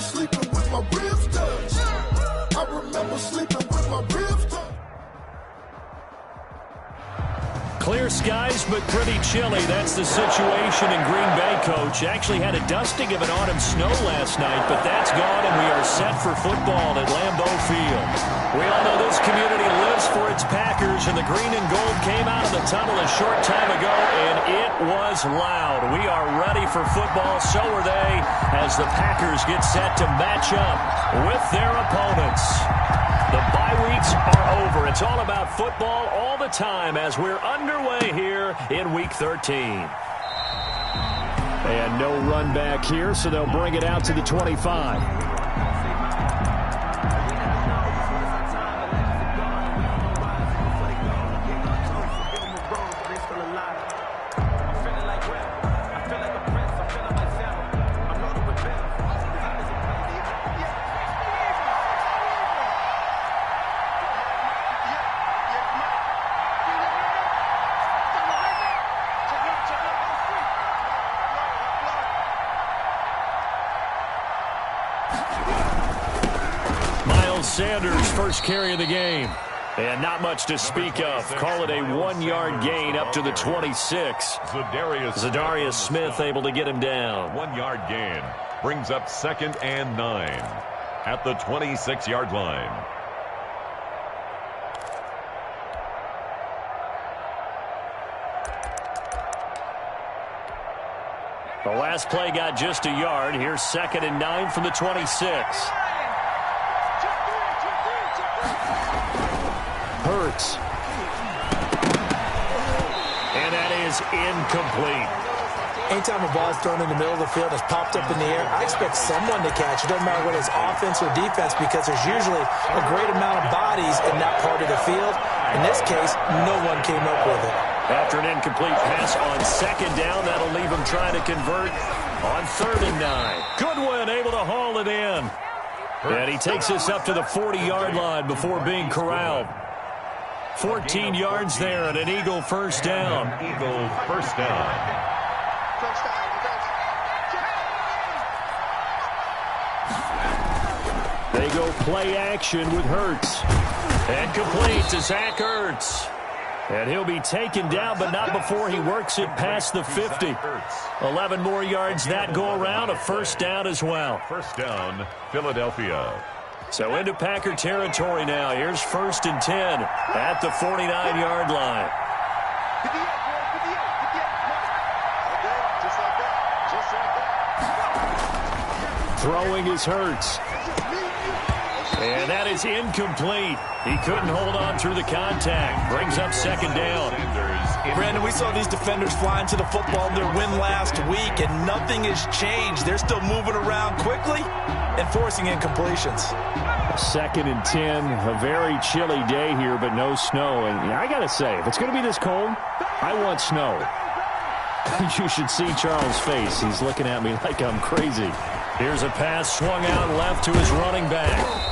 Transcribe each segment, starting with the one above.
sleeping with my ribs touched. I remember sleeping with my ribs touched. Clear skies, but pretty chilly. That's the situation in Green Bay, Coach. Actually had a dusting of an autumn snow last night, but that's gone, and we are set for football at Lambeau Field. We all know this community lives for its Packers, and the green and gold came out of the tunnel a short time ago, and it was loud. We are ready for football. So are they, as the Packers get set to match up with their opponents. The bye weeks are over. It's all about football all the time as we're underway here in Week 13. And no run back here, so they'll bring it out to the 25. Sanders' first carry of the game. And not much to speak of. Call it a 1-yard gain up to the 26. Zadarius Smith able to get him down. 1-yard gain brings up 2nd and 9 at the 26-yard line. The last play got just a yard. Here's 2nd and 9 from the 26. Hurts. And that is incomplete. Anytime a ball is thrown in the middle of the field, it's popped up in the air, I expect someone to catch it. Doesn't matter whether it's offense or defense, because there's usually a great amount of bodies in that part of the field. In this case, no one came up with it. After an incomplete pass on 2nd down, that'll leave him trying to convert on 3rd and 9. Goodwin able to haul it in. And he takes us up to the 40-yard line before being corralled. 14 yards there and an Eagle first down. Eagle first down. They go play action with Hurts. And complete to Zach Ertz. And he'll be taken down, but not before he works it past the 50. 11 more yards that go around, a first down as well. First down, Philadelphia. So into Packer territory now. Here's 1st and 10 at the 49-yard line. Throwing is Hurts. And that is incomplete. He couldn't hold on through the contact. Brings up 2nd down. Brandon, we saw these defenders flying to the football in their win last week, and nothing has changed. They're still moving around quickly and forcing incompletions. 2nd and 10, a very chilly day here, but no snow. And I got to say, if it's going to be this cold, I want snow. You should see Charles' face. He's looking at me like I'm crazy. Here's a pass swung out left to his running back.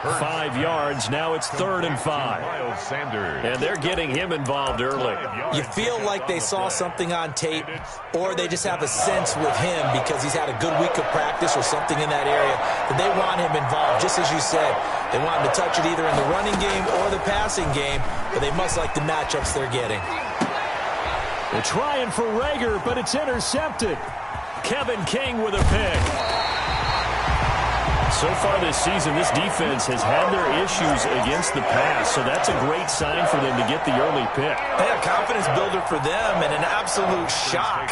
5 yards. Now it's 3rd and 5. And they're getting him involved early. You feel like they saw something on tape, or they just have a sense with him because he's had a good week of practice or something in that area that they want him involved. Just as you said, they want him to touch it either in the running game or the passing game, but they must like the matchups they're getting. They're trying for Rager, but it's intercepted. Kevin King with a pick. So far this season, this defense has had their issues against the pass, so that's a great sign for them to get the early pick. Yeah, confidence builder for them and an absolute shock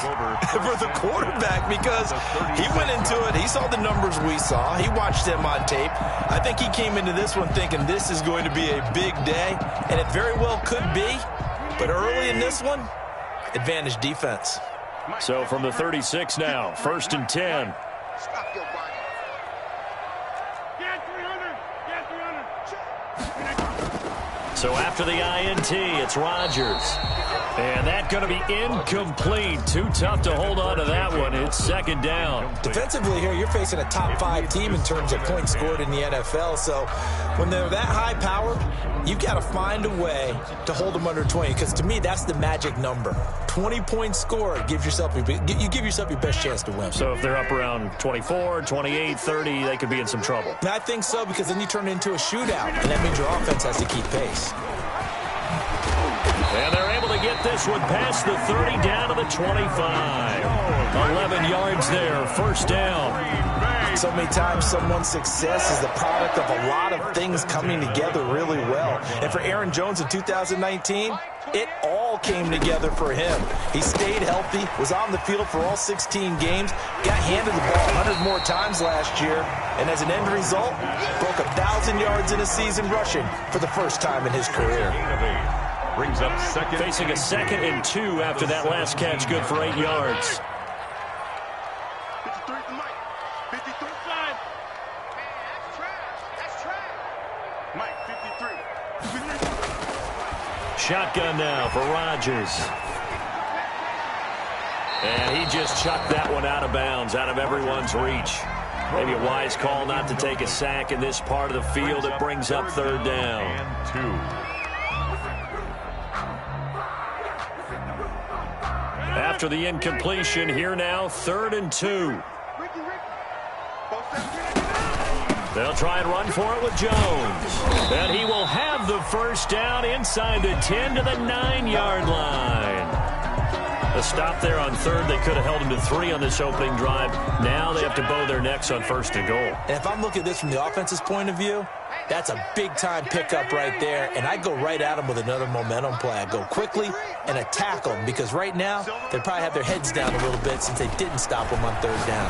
for the quarterback because he went into it. He saw the numbers we saw. He watched them on tape. I think he came into this one thinking this is going to be a big day, and it very well could be. But early in this one, advantage defense. So from the 36 now, 1st and 10. So after the INT, it's Rodgers. And that's going to be incomplete. Too tough to hold on to that one. It's second down. Defensively here, you're facing a top 5 team in terms of points scored in the NFL. So when they're that high powered, you've got to find a way to hold them under 20. Because to me, that's the magic number. 20 points scored, you give yourself your best chance to win. So if they're up around 24, 28, 30, they could be in some trouble. And I think so, because then you turn it into a shootout, and that means your offense has to keep pace. And they're able to get this one past the 30 down to the 25. 11 yards there, first down. So many times someone's success is the product of a lot of things coming together really well. And for Aaron Jones in 2019, it all came together for him. He stayed healthy, was on the field for all 16 games, got handed the ball 100 more times last year, and as an end result, broke 1,000 yards in a season rushing for the first time in his career. Brings up second. Facing a 2nd and 2 after that last catch, good for 8 yards. 53 to Mike. 53 flying. That's trash. Mike, 53. Shotgun now for Rodgers. And he just chucked that one out of bounds, out of everyone's reach. Maybe a wise call not to take a sack in this part of the field. It brings up third down. And 2. After the incompletion, here now, 3rd and 2. They'll try and run for it with Jones. And he will have the first down inside the 10 to the 9-yard line. A stop there on 3rd. They could have held him to 3 on this opening drive. Now they have to bow their necks on 1st and goal. And if I'm looking at this from the offense's point of view, that's a big-time pickup right there, and I go right at them with another momentum play. I go quickly and attack them, because right now they probably have their heads down a little bit since they didn't stop them on 3rd down.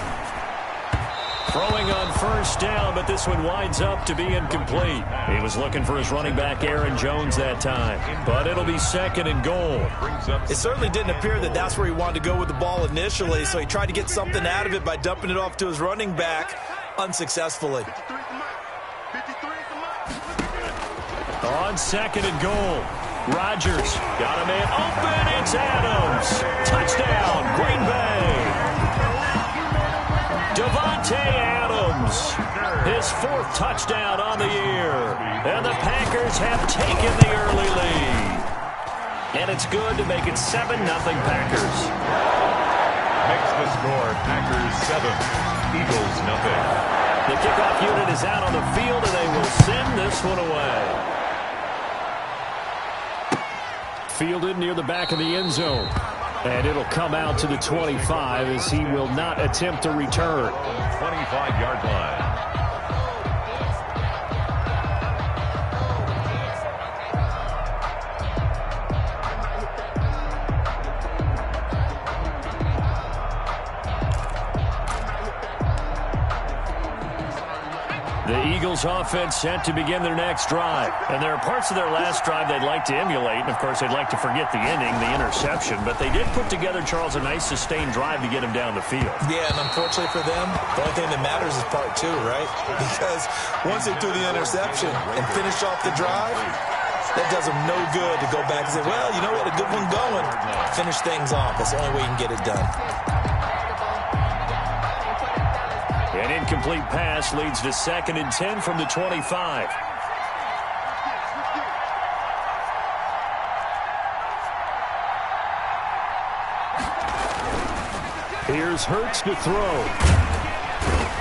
Throwing on 1st down, but this one winds up to be incomplete. He was looking for his running back, Aaron Jones, that time. But it'll be 2nd and goal. It certainly didn't appear that that's where he wanted to go with the ball initially, so he tried to get something out of it by dumping it off to his running back unsuccessfully. On 2nd and goal, Rodgers got a man open. It's Adams. Touchdown, Green Bay. Devontae Adams, his 4th touchdown on the year. And the Packers have taken the early lead. And it's good to make it 7-0 Packers. Makes the score, Packers 7, Eagles nothing. The kickoff unit is out on the field, and they will send this one away. Fielded near the back of the end zone. And it'll come out to the 25 as he will not attempt to return. 25-yard line. The Eagles offense set to begin their next drive. And there are parts of their last drive they'd like to emulate. And, of course, they'd like to forget the ending, the interception. But they did put together, Charles, a nice sustained drive to get him down the field. Yeah, and unfortunately for them, the only thing that matters is part 2, right? Because once they threw the interception and finished off the drive, that does them no good to go back and say, well, you know what, a good one going. Finish things off. That's the only way you can get it done. An incomplete pass leads to 2nd and 10 from the 25. Here's Hurts to throw.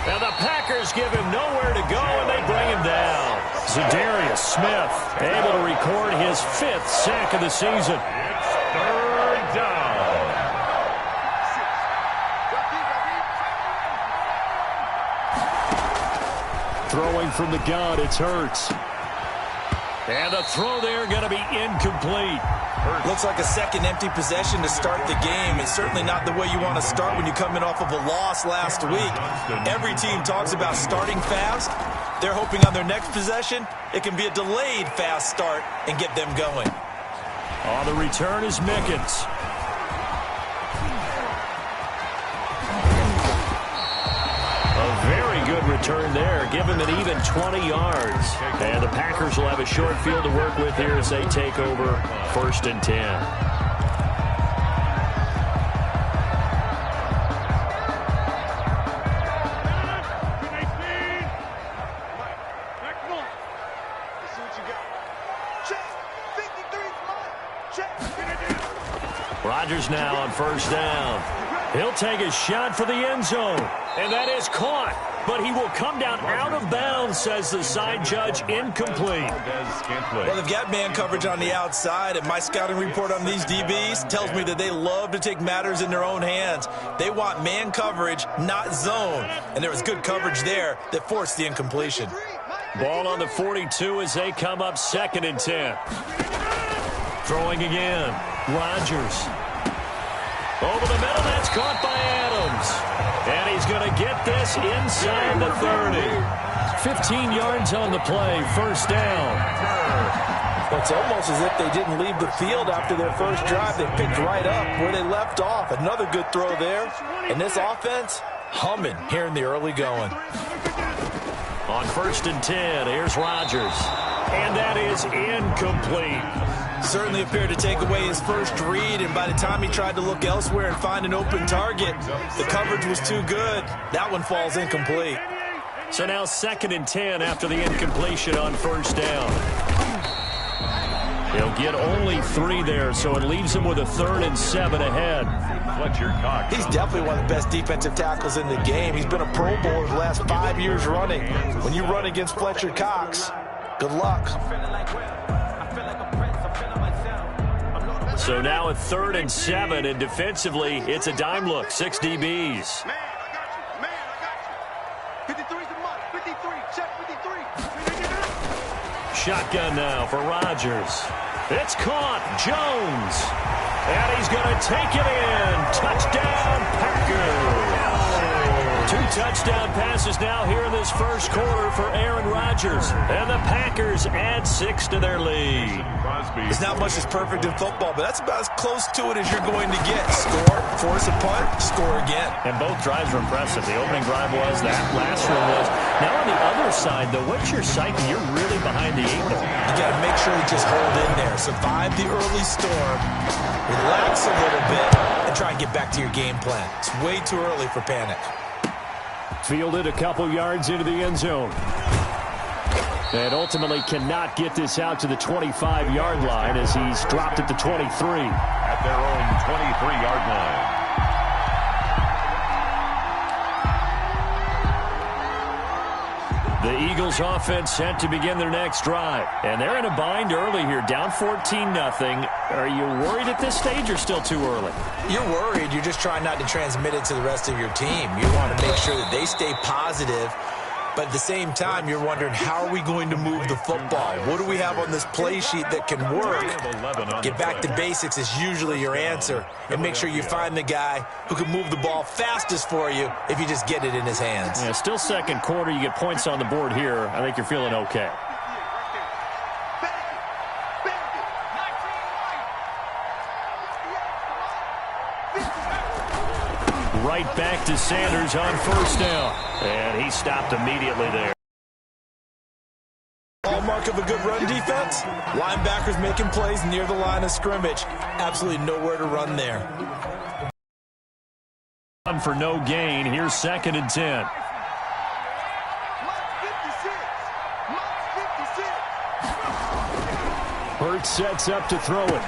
And the Packers give him nowhere to go, and they bring him down. Zadarius Smith able to record his 5th sack of the season. It's 3rd down. Throwing from the gun, it's Hurts. And the throw there going to be incomplete. Looks like a second empty possession to start the game. It's certainly not the way you want to start when you're coming off of a loss last week. Every team talks about starting fast. They're hoping on their next possession, it can be a delayed fast start and get them going. On the return is Mickens. A very good return there. Give him an even 20 yards. And the Packers will have a short field to work with here as they take over 1st and 10. Rodgers now on first down. He'll take a shot for the end zone. And that is caught. But he will come down out of bounds, says the side judge, incomplete. Well, they've got man coverage on the outside, and my scouting report on these DBs tells me that they love to take matters in their own hands. They want man coverage, not zone. And there was good coverage there that forced the incompletion. Ball on the 42 as they come up 2nd and 10. Throwing again. Rodgers. Over the middle, that's caught by Adams. And he's going to get this inside the 30. 15 yards on the play, first down. It's almost as if they didn't leave the field after their first drive. They picked right up where they left off. Another good throw there. And this offense, humming here in the early going. On 1st and 10, here's Rodgers. And that is incomplete. Certainly appeared to take away his first read, and by the time he tried to look elsewhere and find an open target, the coverage was too good. That one falls incomplete. So now 2nd and 10 after the incompletion on first down. He'll get only 3 there, so it leaves him with a 3rd and 7 ahead. He's definitely one of the best defensive tackles in the game. He's been a Pro Bowler the last 5 years running. When you run against Fletcher Cox, good luck. So now a 3rd and 7, and defensively, it's a dime look. 6 DBs. Man, I got you. 53's the month. 53. Check 53. Shotgun now for Rodgers. It's caught. Jones. And he's going to take it in. Touchdown, Packers. 2 touchdown passes now here in this first quarter for Aaron Rodgers. And the Packers add 6 to their lead. It's not much that's perfect in football, but that's about as close to it as you're going to get. Score, force a punt, score again. And both drives were impressive. The opening drive was, that last one was. Now on the other side, though, what's your psyche? You're really behind the 8 ball. You got to make sure you just hold in there. Survive the early storm, relax a little bit, and try and get back to your game plan. It's way too early for panic. Fielded a couple yards into the end zone. And ultimately cannot get this out to the 25-yard line as he's dropped at the 23. At their own 23-yard line. The Eagles offense set to begin their next drive. And they're in a bind early here, down 14-0. Are you worried at this stage or still too early? You're worried. You're just trying not to transmit it to the rest of your team. You want to make sure that they stay positive. But at the same time, you're wondering, how are we going to move the football? What do we have on this play sheet that can work? Get back to basics is usually your answer. And make sure you find the guy who can move the ball fastest for you if you just get it in his hands. Yeah, still second quarter. You get points on the board here. I think you're feeling okay. Right back to Sanders on first down. And he stopped immediately there. Hallmark of a good run defense, linebackers making plays near the line of scrimmage. Absolutely nowhere to run there. For no gain. Here's 2nd and 10. Hurts sets up to throw it.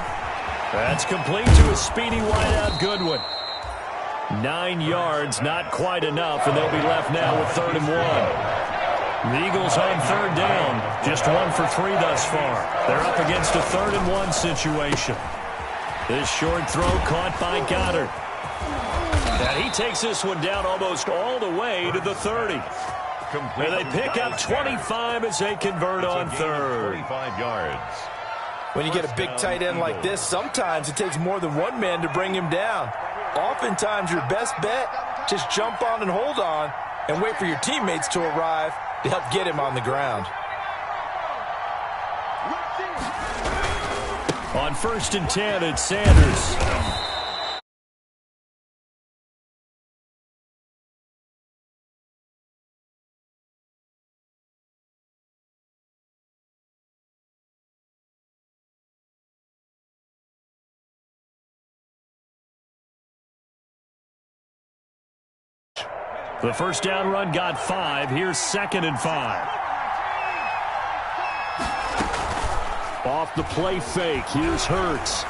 That's complete to a speedy wideout Goodwin. 9 yards, not quite enough, and they'll be left now with 3rd and 1. The Eagles on 3rd down, just 1 for 3 thus far. They're up against a 3rd and 1 situation. This short throw caught by Goddard. And he takes this one down almost all the way to the 30. And they pick up 25 as they convert on 3rd. 25 yards. When you get a big tight end like this, sometimes it takes more than one man to bring him down. Oftentimes, your best bet, just jump on and hold on and wait for your teammates to arrive to help get him on the ground. On 1st and 10, it's Sanders. The first down run got 5. Here's 2nd and 5. Off the play fake. Here's Hurts.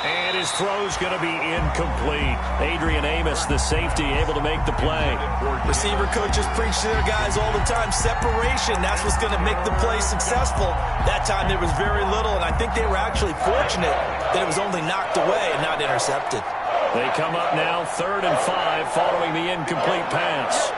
And his throw's going to be incomplete. Adrian Amos, the safety, able to make the play. Receiver coaches preach to their guys all the time. Separation, that's what's going to make the play successful. That time there was very little, and I think they were actually fortunate that it was only knocked away and not intercepted. They come up now 3rd and 5 following the incomplete pass.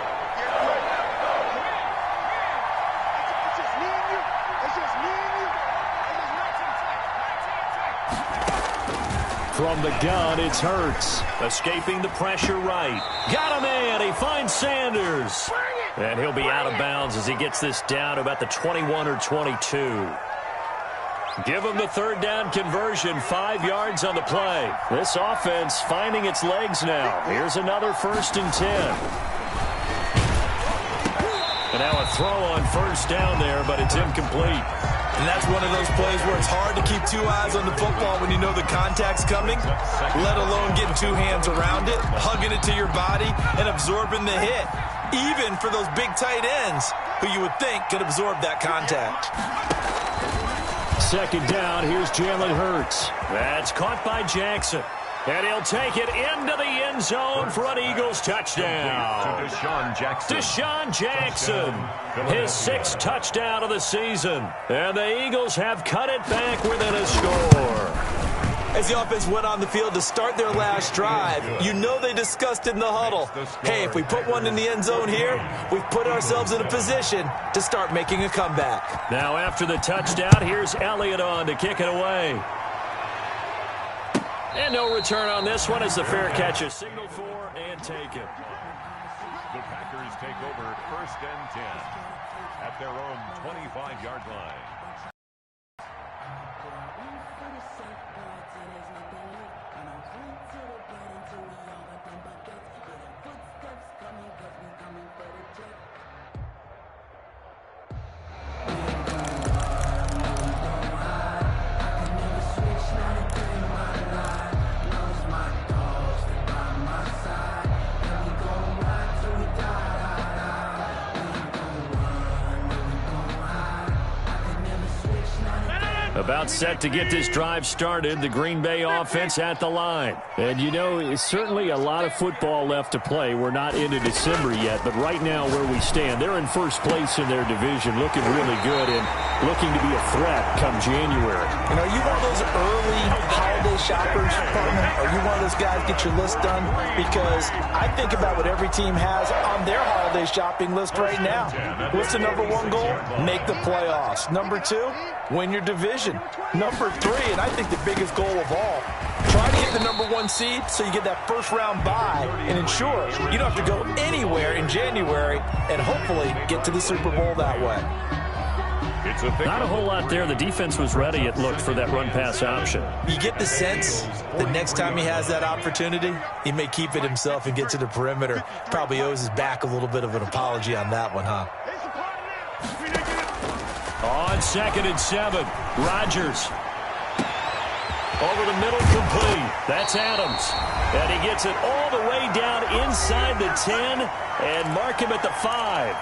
From the gun, it's Hurts. Escaping the pressure right. Got a man. He finds Sanders. And he'll be out of bounds as he gets this down to about the 21 or 22. Give him the 3rd down conversion. 5 yards on the play. This offense finding its legs now. Here's another 1st and 10. And now a throw on 1st down there, but it's incomplete. And that's one of those plays where it's hard to keep 2 eyes on the football when you know the contact's coming, let alone getting 2 hands around it, hugging it to your body, and absorbing the hit, even for those big tight ends who you would think could absorb that contact. 2nd down, here's Jalen Hurts. That's caught by Jackson. And he'll take it into the end zone for an Eagles touchdown. Deshaun Jackson, his 6th touchdown of the season. And the Eagles have cut it back within a score. As the offense went on the field to start their last drive, you know they discussed in the huddle, hey, if we put one in the end zone here, we've put ourselves in a position to start making a comeback. Now after the touchdown, here's Elliott on to kick it away. And no return on this one as the fair catch is signaled for and taken. The Packers take over 1st and 10 at their own 25-yard line. About set to get this drive started, the Green Bay offense at the line. And, you know, it's certainly a lot of football left to play. We're not into December yet, but right now where we stand, they're in 1st place in their division, looking really good and looking to be a threat come January. And are you one of those early holiday shoppers, partner? Are you one of those guys get your list done? Because I think about what every team has on their holiday shopping list right now. What's the number 1 goal? Make the playoffs. Number 2, win your division. Number 3, and I think the biggest goal of all, try to get the number 1 seed so you get that 1st round bye and ensure you don't have to go anywhere in January and hopefully get to the Super Bowl that way. Not a whole lot there. The defense was ready, it looked, for that run-pass option. You get the sense that next time he has that opportunity, he may keep it himself and get to the perimeter. Probably owes his back a little bit of an apology on that one, huh? On 2nd and 7, Rodgers. Over the middle, complete. That's Adams. And he gets it all the way down inside the 10 and mark him at the 5.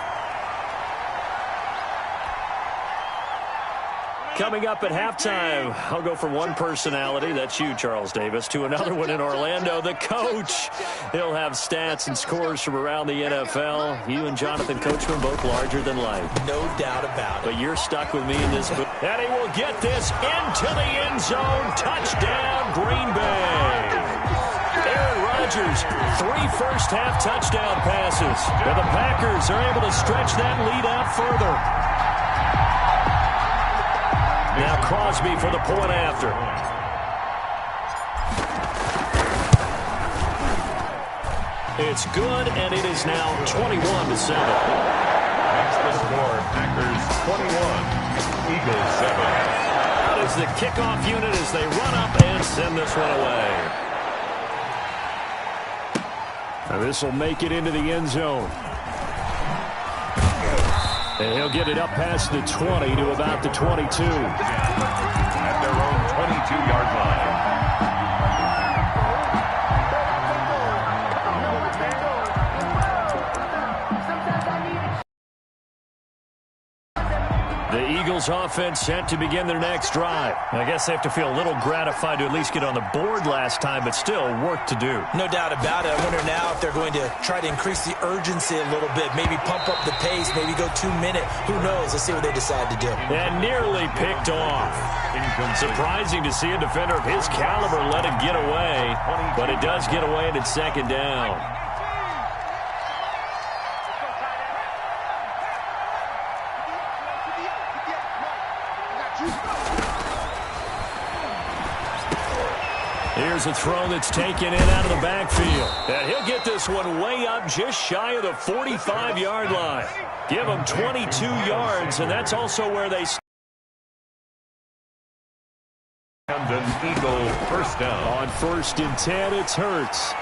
Coming up at halftime, I'll go from one personality, that's you, Charles Davis, to another one in Orlando, the coach. He'll have stats and scores from around the NFL. You and Jonathan Coachman both larger than life. No doubt about it. But you're stuck with me in this. And he will get this into the end zone. Touchdown, Green Bay. Aaron Rodgers, 3 first-half touchdown passes. And the Packers are able to stretch that lead out further. Now Crosby for the point after. It's good, and it is now 21-7. That's the score. Packers 21, Eagles 7. That is the kickoff unit as they run up and send this one away. Now this will make it into the end zone. And he'll get it up past the 20 to about the 22. At their own 22-yard line. The Eagles offense set to begin their next drive. I guess they have to feel a little gratified to at least get on the board last time, but still work to do. No doubt about it. I wonder now if they're going to try to increase the urgency a little bit, maybe pump up the pace, maybe go 2-minute. Who knows? Let's see what they decide to do. And nearly picked off. Surprising to see a defender of his caliber let it get away, but it does get away and it's second down. Here's a throw that's taken in out of the backfield. And he'll get this one way up just shy of the 45-yard line. Give him 22 yards, and that's also where they start. And an Eagle first down. On 1st and 10, it's Hurts.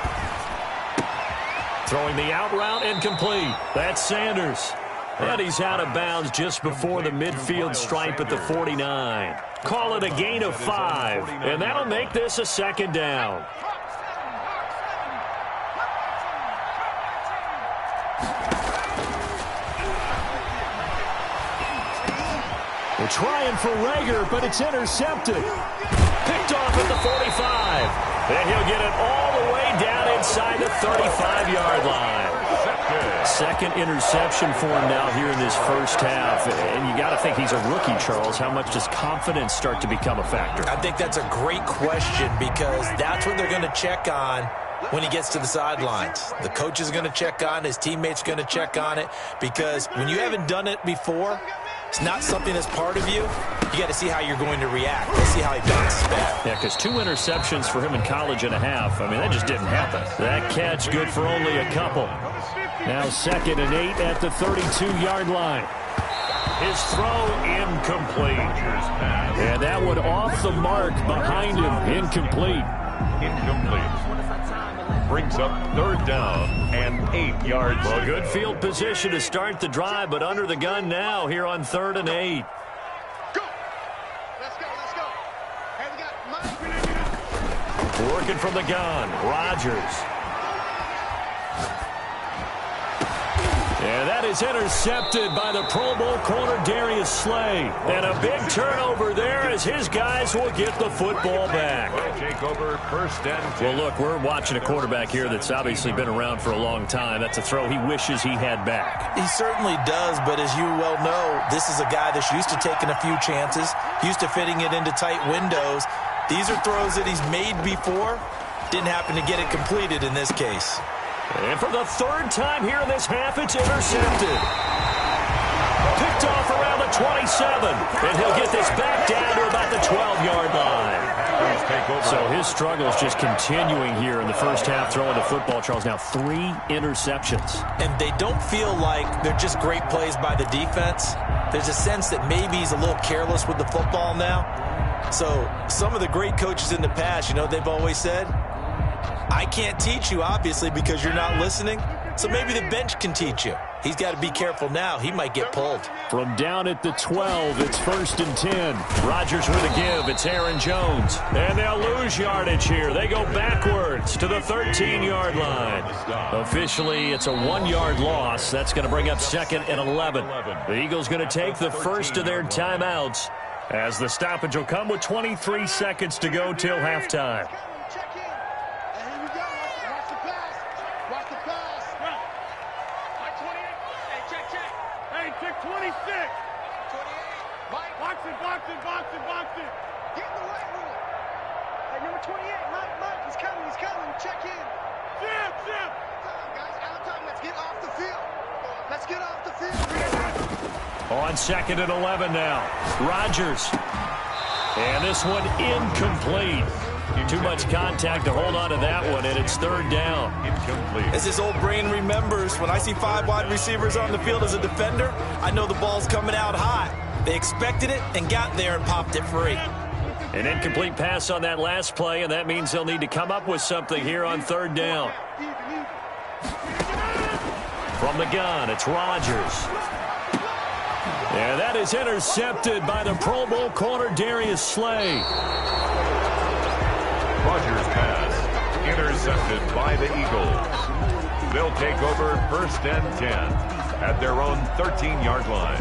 Throwing the out route incomplete. That's Sanders. And he's out of bounds just before the midfield stripe at the 49. Call it a gain of 5, and that'll make this a second down. They're trying for Rager, but it's intercepted. Picked off at the 45. And he'll get it all the way down inside the 35-yard line. Second interception for him now here in this first half. And you got to think he's a rookie, Charles. How much does confidence start to become a factor? I think that's a great question because that's what they're going to check on when he gets to the sidelines. The coach is going to check on it. His teammates are going to check on it because when you haven't done it before, it's not something that's part of you. You got to see how you're going to react. Let's see how he bounces back. Yeah, because 2 interceptions for him in college and a half. I mean, that just didn't happen. That catch good for only a couple. Now 2nd and 8 at the 32-yard line. His throw incomplete. And that one off the mark behind him. Incomplete. Brings up 3rd down and 8 yards. Well, good field position to start the drive, but under the gun now here on 3rd and 8. Go. Let's go. Hey, we got Working from the gun, Rodgers. And that is intercepted by the Pro Bowl corner Darius Slay. And a big turnover there as his guys will get the football back. Take over 1st and 10. Well, look, we're watching a quarterback here that's obviously been around for a long time. That's a throw he wishes he had back. He certainly does, but as you well know, this is a guy that's used to taking a few chances, used to fitting it into tight windows. These are throws that he's made before. Didn't happen to get it completed in this case. And for the 3rd time here in this half, it's intercepted. Picked off around the 27. And he'll get this back down to about the 12-yard line. So his struggle is just continuing here in the first half throwing the football, Charles. Now 3 interceptions. And they don't feel like they're just great plays by the defense. There's a sense that maybe he's a little careless with the football now. So some of the great coaches in the past, you know, they've always said, I can't teach you, obviously, because you're not listening. So maybe the bench can teach you. He's got to be careful now. He might get pulled. From down at the 12, it's 1st and 10. Rodgers with a give. It's Aaron Jones. And they'll lose yardage here. They go backwards to the 13-yard line. Officially, it's a 1-yard loss. That's going to bring up 2nd and 11. The Eagles going to take the first of their timeouts as the stoppage will come with 23 seconds to go till halftime. On 2nd and 11 now. Rodgers. And this one incomplete. Too much contact to hold on to that one, and it's 3rd down. Incomplete. As his old brain remembers, when I see 5 wide receivers on the field as a defender, I know the ball's coming out hot. They expected it and got there and popped it free. An incomplete pass on that last play, and that means they'll need to come up with something here on 3rd down. From the gun, it's Rodgers. And that is intercepted by the Pro Bowl corner Darius Slay. Rodgers' pass intercepted by the Eagles. They'll take over 1st and 10 at their own 13-yard line.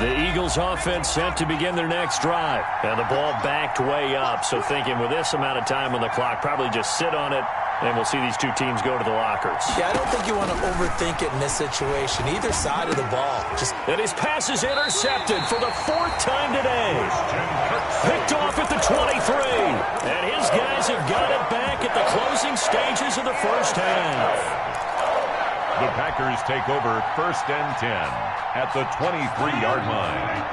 The Eagles offense set to begin their next drive. And the ball backed way up. So thinking with this amount of time on the clock, probably just sit on it, and we'll see these two teams go to the lockers. Yeah, I don't think you want to overthink it in this situation. Either side of the ball. And his pass is intercepted for the 4th time today. Picked off at the 23. And his guys have got it back at the closing stages of the first half. The Packers take over 1st and 10 at the 23-yard line.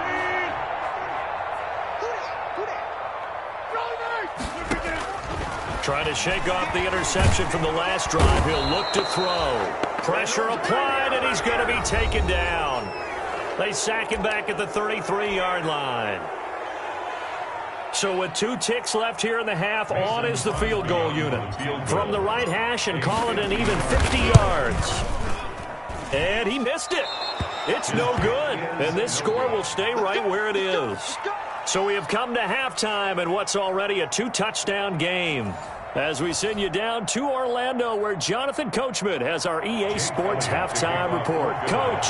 Trying to shake off the interception from the last drive. He'll look to throw. Pressure applied, and he's going to be taken down. They sack him back at the 33-yard line. So with 2 ticks left here in the half, on is the field goal unit. From the right hash and call it an even 50 yards. And he missed it. It's no good. And this score will stay right where it is. So we have come to halftime in what's already a 2-touchdown game. As we send you down to Orlando, where Jonathan Coachman has our EA Sports halftime report. Coach.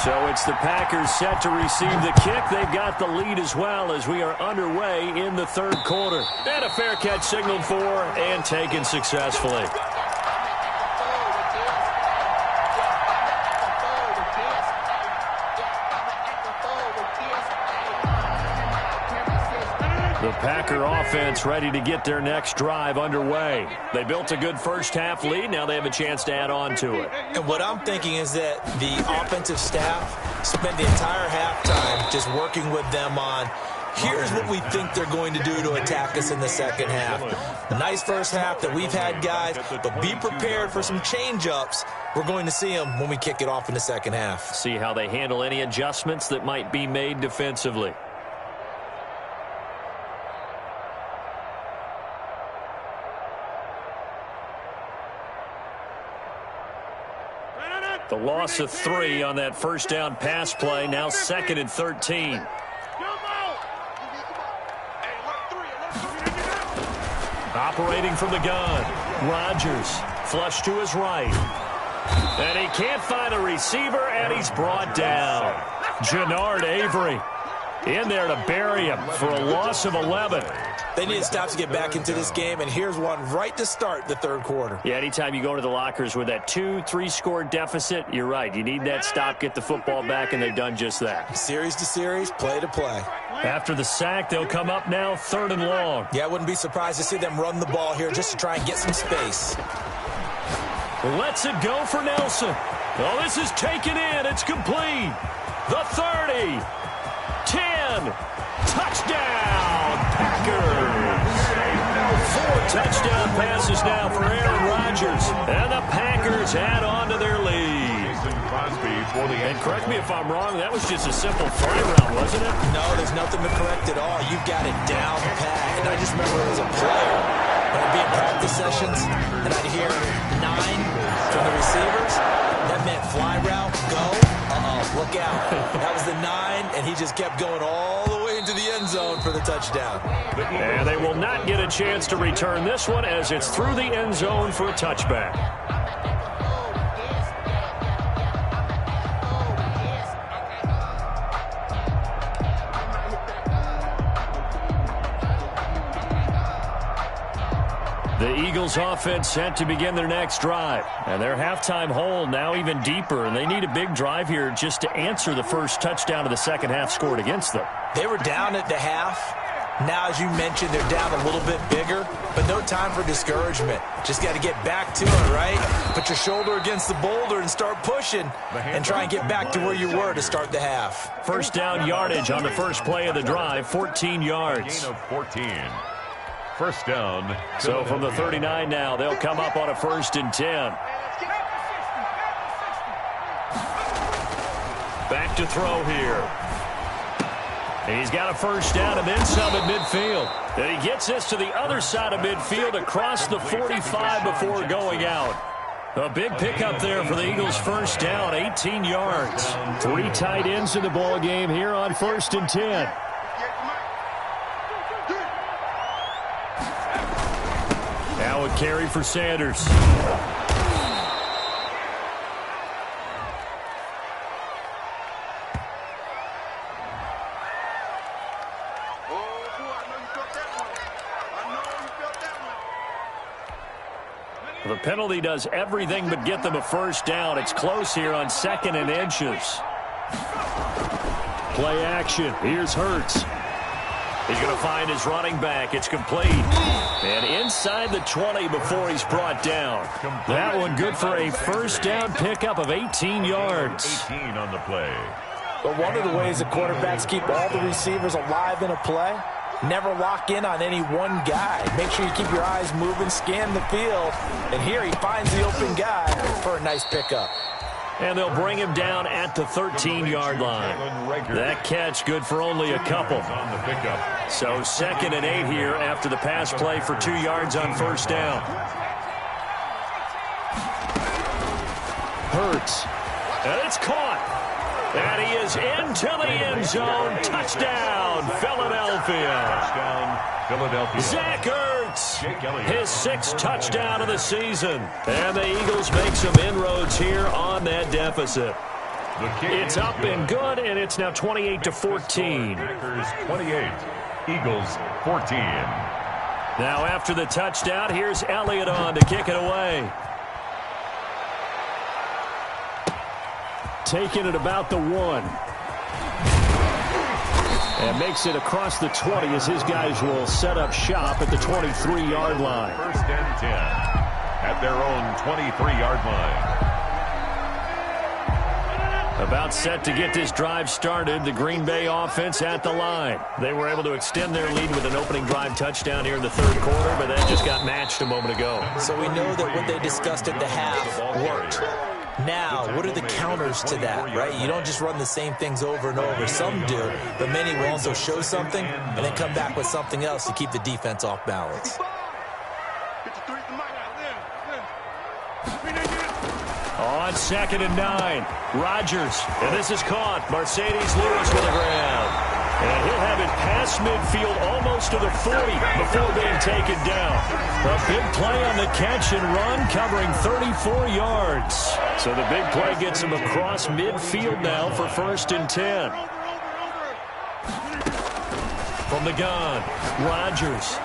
So it's the Packers set to receive the kick. They've got the lead as well as we are underway in the 3rd quarter. And a fair catch signaled for and taken successfully. The Packer offense ready to get their next drive underway. They built a good first-half lead. Now they have a chance to add on to it. And what I'm thinking is that the offensive staff spent the entire halftime just working with them on, here's what we think they're going to do to attack us in the second half. A nice first half that we've had, guys, but be prepared for some change-ups. We're going to see them when we kick it off in the second half. See how they handle any adjustments that might be made defensively. The loss of 3 on that first down pass play. Now 2nd and 13. Operating from the gun. Rodgers flush to his right. And he can't find a receiver, and he's brought down. Jannard Avery in there to bury him for a loss of 11. They need to stop to get back into this game, and here's one right to start the 3rd quarter. Yeah, anytime you go to the lockers with that 2-3 score deficit, you're right. You need that stop, get the football back, and they've done just that. Series to series, play to play. After the sack, they'll come up now 3rd and long. Yeah, I wouldn't be surprised to see them run the ball here just to try and get some space. Lets it go for Nelson. Oh, this is taken in. It's complete. The 30. 10. Touchdown, Packers. 4 touchdown passes now for Aaron Rodgers. And the Packers add on to their lead. And correct me if I'm wrong, that was just a simple fly route, wasn't it? No, there's nothing to correct at all. You've got it down pat. And I just remember as a player, when I'd be in practice sessions, and I'd hear 9 from the receivers. That meant fly route, go. Look out. That was the 9, and he just kept going all the way into the end zone for the touchdown. And they will not get a chance to return this one as it's through the end zone for a touchback. The Eagles offense set to begin their next drive. And their halftime hole now even deeper. And they need a big drive here just to answer the first touchdown of the second half scored against them. They were down at the half. Now, as you mentioned, they're down a little bit bigger. But no time for discouragement. Just got to get back to it, right? Put your shoulder against the boulder and start pushing. And try and get back to where you were to start the half. First down yardage on the first play of the drive. 14 yards. Gain of 14. First down. So from the 39 now, they'll come up on a 1st and 10. Back to throw here. And he's got a first down and then some at midfield. And he gets this to the other side of midfield across the 45 before going out. A big pickup there for the Eagles' first down, 18 yards. 3 tight ends in the ball game here on 1st and 10. Now a carry for Sanders. The penalty does everything but get them a first down. It's close here on 2nd and inches. Play action. Here's Hurts. He's going to find his running back. It's complete. And inside the 20 before he's brought down. That one good for a first down pickup of 18 yards. 18 on the play. But one of the ways that quarterbacks keep all the receivers alive in a play, never lock in on any one guy. Make sure you keep your eyes moving, scan the field. And here he finds the open guy for a nice pickup. And they'll bring him down at the 13-yard line. That catch good for only a couple. So 2nd and 8 here after the pass play for 2 yards on first down. Hurts. And it's caught. And he is into the end zone. Touchdown, Philadelphia. Zach Ertz, his 6th touchdown of the season. And the Eagles make some inroads here on that deficit. It's up and good, and it's now 28-14. Packers 28, Eagles 14. Now after the touchdown, here's Elliott on to kick it away. Taking it about the 1. And makes it across the 20 as his guys will set up shop at the 23-yard line. First and 10 at their own 23-yard line. About set to get this drive started. The Green Bay offense at the line. They were able to extend their lead with an opening drive touchdown here in the 3rd quarter, but that just got matched a moment ago. So we know that what they discussed at the half worked. Now, what are the counters to that, right? You don't just run the same things over and over. Some do, but many will also show something and then come back with something else to keep the defense off balance. On 2nd and 9, Rodgers, and this is caught. Mercedes Lewis with a grab. And he'll have it past midfield almost to the 40 before being taken down. A big play on the catch and run covering 34 yards. So the big play gets him across midfield now for 1st and 10. From the gun, Rodgers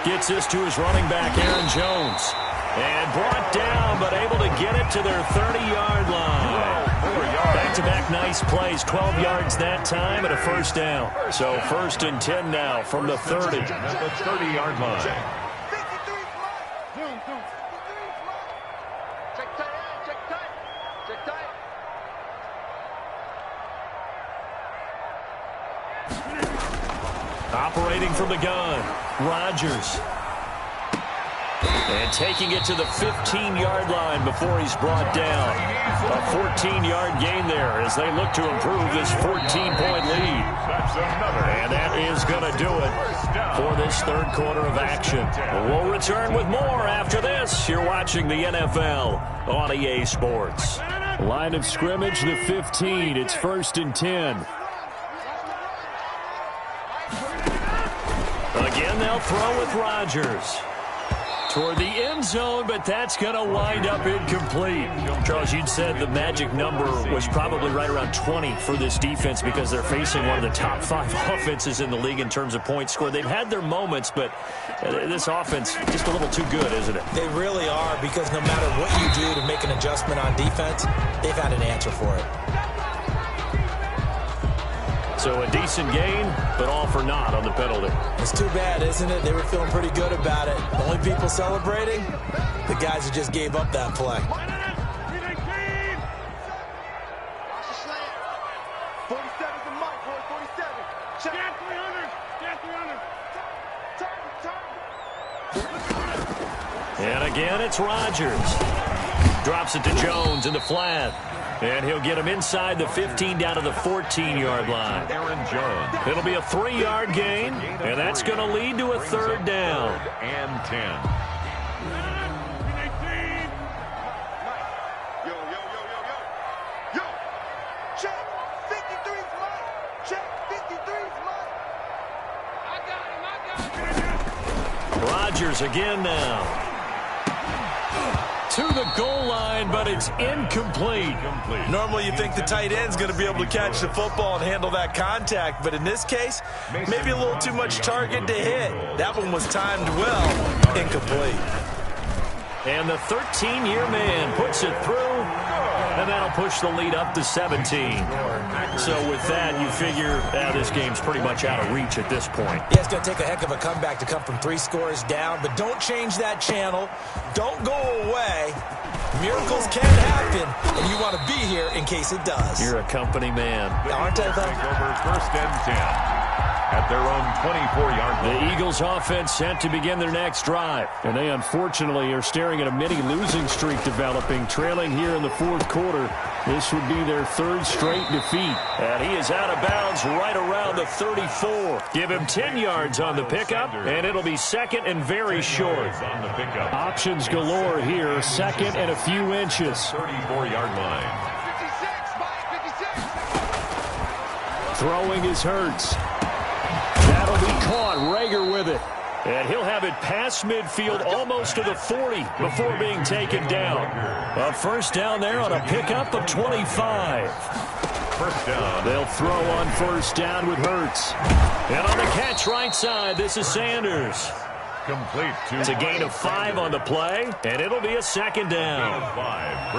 gets this to his running back, Aaron Jones. And brought down, but able to get it to their 30-yard line. Back-to-back nice plays, 12 yards that time and a first down. So 1st and 10 now from the 30. At the 30-yard line. Operating from the gun, Rodgers. And taking it to the 15-yard line before he's brought down. A 14-yard gain there as they look to improve this 14-point lead. And that is going to do it for this 3rd quarter of action. We'll return with more after this. You're watching the NFL on EA Sports. Line of scrimmage, the 15. It's 1st and 10. Again, they'll throw with Rodgers. Toward the end zone, but that's going to wind up incomplete. Charles, you'd said the magic number was probably right around 20 for this defense because they're facing one of the top 5 offenses in the league in terms of points scored. They've had their moments, but this offense just a little too good, isn't it? They really are, because no matter what you do to make an adjustment on defense, they've had an answer for it. So a decent gain, but all for naught on the penalty. It's too bad, isn't it? They were feeling pretty good about it. The only people celebrating, the guys who just gave up that play. 47's the mic, boy, 47. Check 300. And again, it's Rodgers. Drops it to Jones in the flat. And he'll get him inside the 15 down to the 14-yard line. Aaron Jones. It'll be a 3-yard gain, and that's going to lead to a 3rd down. And 10. Yo, check 53's mic. Check 53's mic. I got him. Rodgers again now. To the goal line, but it's incomplete. Normally you think the tight end's going to be able to catch the football and handle that contact, but in this case, maybe a little too much target to hit. That one was timed well, incomplete. And the 13-year man puts it through, and that'll push the lead up to 17. So with that, you figure this game's pretty much out of reach at this point. Yeah, it's going to take a heck of a comeback to come from 3 scores down, but don't change that channel. Don't go away. Miracles can happen, and you want to be here in case it does. You're a company man. Aren't I, though? Take over first and 10. At their own 24-yard line. The Eagles offense set to begin their next drive. And they unfortunately are staring at a mini losing streak developing, trailing here in the fourth quarter. This would be their 3rd straight defeat. And he is out of bounds right around the 34. Give him 10 yards on the pickup, and it'll be second and very short. On the pickup. Options galore here, second and a few inches. 34-yard line. Throwing is Hurts. That'll be caught. Rager with it. And he'll have it past midfield almost to the 40 before being taken down. A first down there on a pickup of 25. First down. They'll throw on first down with Hurts. And on the catch right side, this is Sanders. Complete. It's a gain of 5 on the play, and it'll be a second down.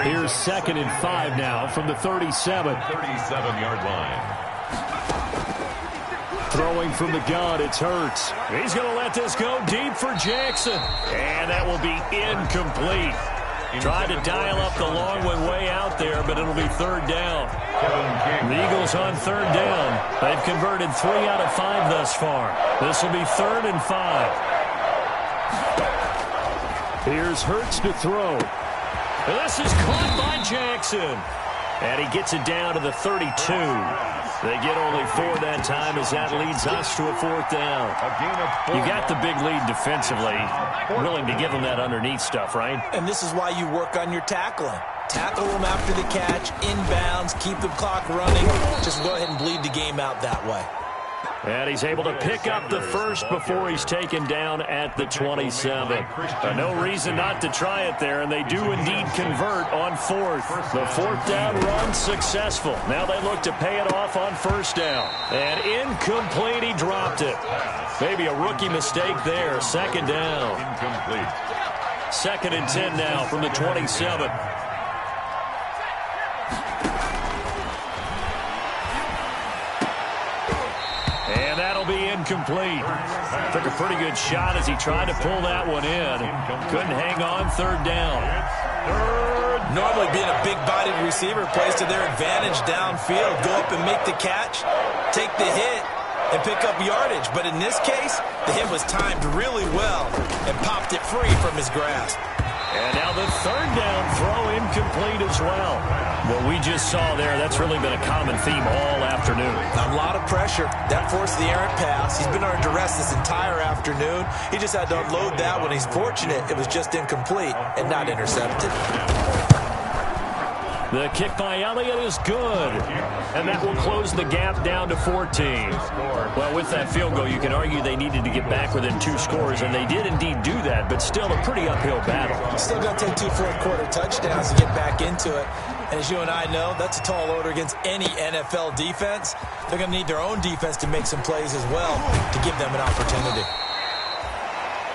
Here's 2nd and 5 now from the 37. 37-yard line. Throwing from the gun, it's Hurts. He's going to let this go deep for Jackson. And that will be incomplete. Tried to dial up the long one way out there, but it'll be 3rd down. The Eagles on 3rd down. They've converted 3 out of 5 thus far. This will be 3rd and 5. Here's Hurts to throw. And this is caught by Jackson. And he gets it down to the 32. They get only 4 that time as that leads us to a 4th down. You got the big lead defensively. Willing to give them that underneath stuff, right? And this is why you work on your tackling. Tackle them after the catch, inbounds, keep the clock running. Just go ahead and bleed the game out that way. And he's able to pick up the first before he's taken down at the 27. No reason not to try it there, and they do indeed convert on 4th. The 4th down run successful. Now they look to pay it off on first down. And incomplete, he dropped it. Maybe a rookie mistake there. 2nd down. Incomplete. 2nd and 10 now from the 27. And that'll be incomplete. Took a pretty good shot as he tried to pull that one in. Couldn't hang on. 3rd down. Normally being a big-bodied receiver plays to their advantage downfield. Go up and make the catch, take the hit, and pick up yardage. But in this case, the hit was timed really well and popped it free from his grasp. And now the 3rd down throw incomplete as well. What we just saw there, that's really been a common theme all afternoon. A lot of pressure. That forced the errant pass. He's been under duress this entire afternoon. He just had to unload that one. He's fortunate it was just incomplete and not intercepted. The kick by Elliott is good. And that will close the gap down to 14. Well, with that field goal, you can argue they needed to get back within 2 scores, and they did indeed do that, but still a pretty uphill battle. Still got to take 2 fourth-quarter touchdowns to get back into it. And as you and I know, that's a tall order against any NFL defense. They're going to need their own defense to make some plays as well to give them an opportunity.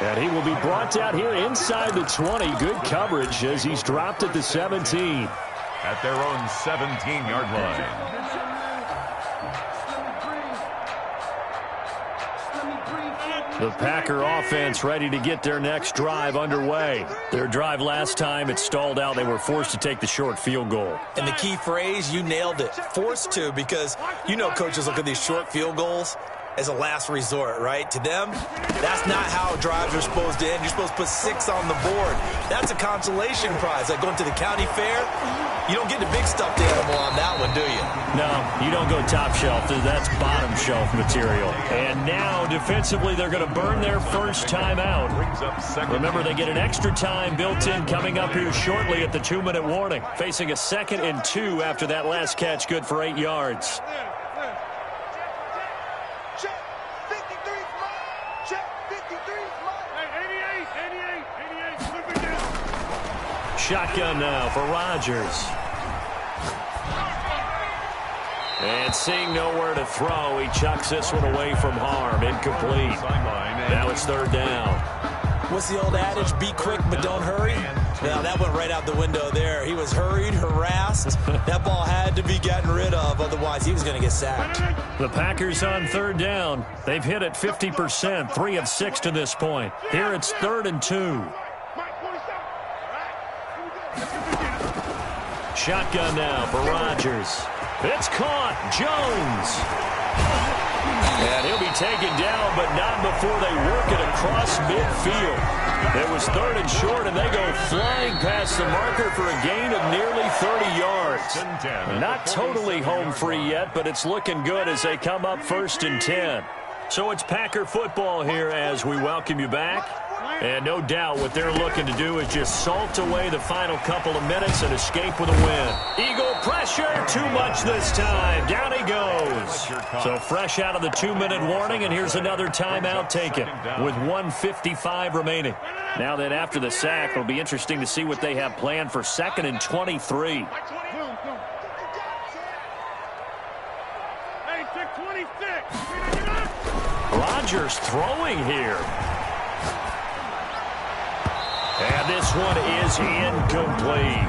And he will be brought down here inside the 20. Good coverage as he's dropped at the 17. At their own 17-yard line. The Packer offense ready to get their next drive underway. Their drive last time, it stalled out. They were forced to take the short field goal. And the key phrase, you nailed it. Forced to, because you know coaches look at these short field goals as a last resort, right? To them, that's not how drives are supposed to end. You're supposed to put 6 on the board. That's a consolation prize. Like going to the county fair, you don't get the big stuffed animal on that one, do you? No, you don't go top shelf. That's bottom shelf material. And now, defensively, they're going to burn their first time out. Remember, they get an extra time built in coming up here shortly at the 2-minute warning. Facing a 2nd and 2 after that last catch, good for 8 yards. Shotgun now for Rodgers. And seeing nowhere to throw, he chucks this one away from harm. Incomplete. Now it's 3rd down. What's the old adage? Be quick, but don't hurry. Now, that went right out the window there. He was hurried, harassed. That ball had to be gotten rid of, otherwise he was going to get sacked. The Packers on third down. They've hit it 50%, 3 of 6 to this point. Here it's 3rd and 2. Shotgun now for Rodgers. It's caught. Jones. And he'll be taken down, but not before they work it across midfield. It was 3rd and short, and they go flying past the marker for a gain of nearly 30 yards. Not totally home free yet, but it's looking good as they come up 1st and 10. So it's Packer football here as we welcome you back. And no doubt what they're looking to do is just salt away the final couple of minutes and escape with a win. Eagle pressure, too much this time. Down he goes. So fresh out of the 2-minute warning, and here's another timeout taken with 1:55 remaining. Now that after the sack, it'll be interesting to see what they have planned for 2nd and 23. Rodgers throwing here. And this one is incomplete.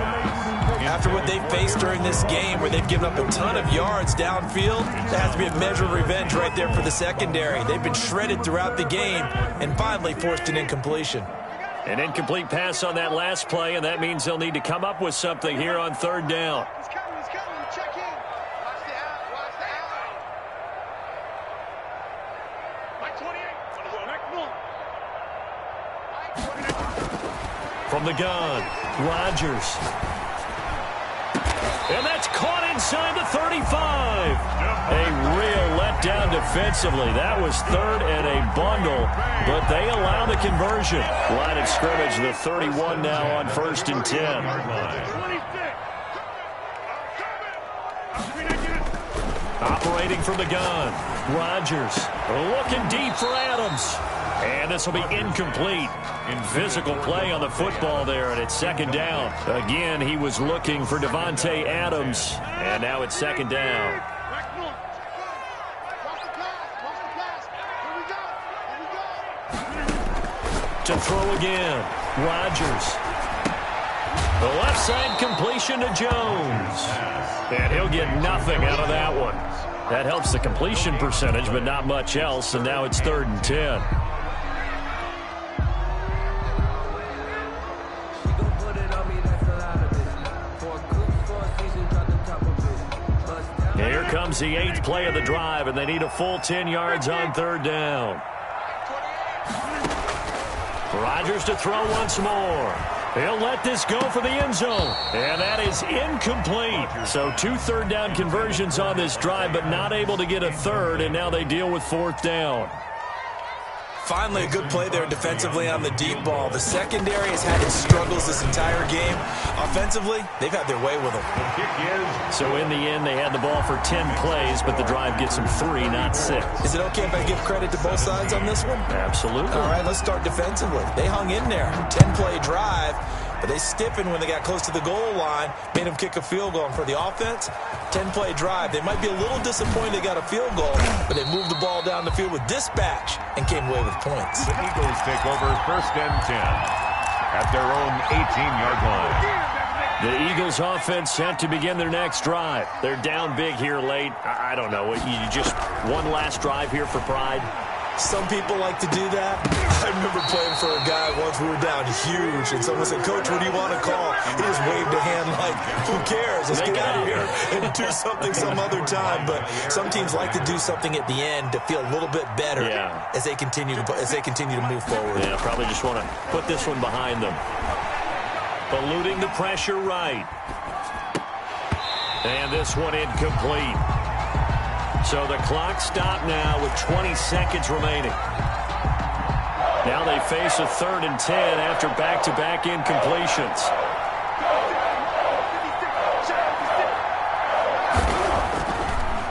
After what they've faced during this game where they've given up a ton of yards downfield, there has to be a measure of revenge right there for the secondary. They've been shredded throughout the game and finally forced an incompletion. An incomplete pass on that last play, and that means they'll need to come up with something here on 3rd down. Check in. Watch the out. Mike 28. From the gun, Rodgers. And that's caught inside the 35. A real letdown defensively. That was 3rd and a bundle, but they allow the conversion. Line of scrimmage, the 31 now on 1st and 10. Operating from the gun, Rodgers looking deep for Adams. And this will be incomplete. Physical play on the football there, and it's 2nd down. Again, he was looking for Devontae Adams, and now it's 2nd down. To throw again, Rodgers. The left side completion to Jones. And he'll get nothing out of that one. That helps the completion percentage, but not much else, and now it's 3rd and 10. Here comes the 8th play of the drive, and they need a full 10 yards on 3rd down. Rodgers to throw once more. He'll let this go for the end zone. And that is incomplete. So 2 3rd down conversions on this drive, but not able to get a 3rd, and now they deal with 4th down. Finally, a good play there defensively on the deep ball. The secondary has had its struggles this entire game. Offensively, they've had their way with them. So in the end, they had the ball for 10 plays, but the drive gets them 3, not 6. Is it okay if I give credit to both sides on this one? Absolutely. All right, let's start defensively. They hung in there. 10-play drive, but they stiffened when they got close to the goal line, made them kick a field goal. And for the offense, 10-play drive. They might be a little disappointed they got a field goal, but they moved the ball down the field with dispatch and came away with points. The Eagles take over 1st and 10 at their own 18-yard line. The Eagles offense set to begin their next drive. They're down big here late. I don't know. You just one last drive here for pride? Some people like to do that. I remember playing for a guy once. We were down huge, and someone said, "Coach, what do you want to call?" He just waved a hand like, "Who cares? Let's get out of here and do something some other time." But some teams like to do something at the end to feel a little bit better as they continue to move forward. Yeah, probably just want to put this one behind them. Eluding the pressure right. And this one incomplete. So the clock stopped now with 20 seconds remaining. Now they face a 3rd and 10 after back-to-back incompletions.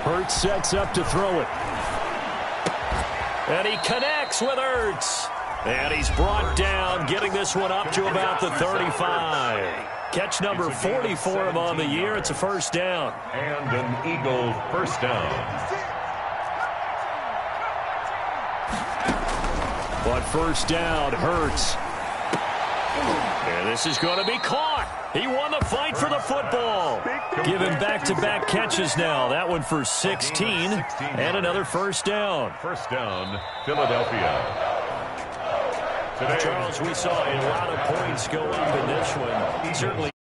Hurts sets up to throw it. And he connects with Hurts. And he's brought down, getting this one up to about the 35. Catch number 44 of on the year. It's a 1st down. And an Eagle 1st down. But first down, Hurts. And this is going to be caught. He won the fight for the football. Giving back-to-back catches now. That one for 16 and another first down. First down, Philadelphia. Today, Charles, we saw a lot of points go up in this one. Certainly.